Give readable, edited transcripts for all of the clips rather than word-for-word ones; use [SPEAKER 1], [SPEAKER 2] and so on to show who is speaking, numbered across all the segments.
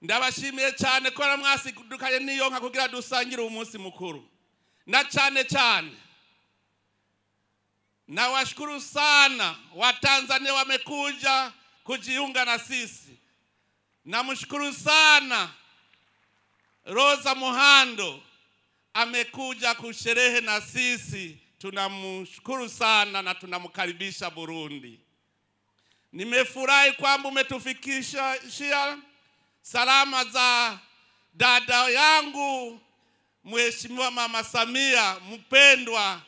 [SPEAKER 1] ndabashimiye cyane ko mwasidukaye niyo nka kugira dusangire umunsi mukuru. Na cyane cyane nawashukuru sana Watanzania wamekuja kujiunga na sisi. Namshukuru sana Rosa Muhando amekuja kusherehe na sisi. Tunamshukuru sana na tunamkaribisha Burundi. Nimefurahi kwamba umetufikisha salama za dada yangu Mheshimiwa Mama Samia mpendwa.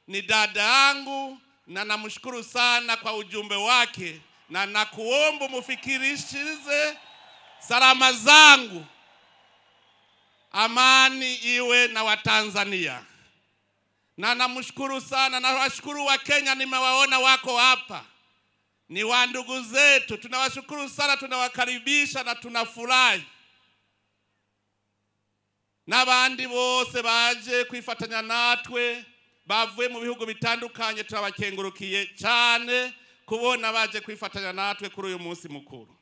[SPEAKER 1] Ni dada yangu na namshukuru sana kwa ujumbe wake, na nakuomba mufikirishize salama zangu. Amani iwe na Watanzania. Na namshukuru sana na washukuru wa Kenya, nimewaona wako hapa. Ni wa ndugu zetu, tunawashukuru sana, tunawakaribisha na tunafurahi. N'abandi bose baje kwifatanya natwe bavuye mu bihugu bitandukanye, turabakengurukiye cyane kubona baje kwifatanya natwe kuri uyu munsi mukuru.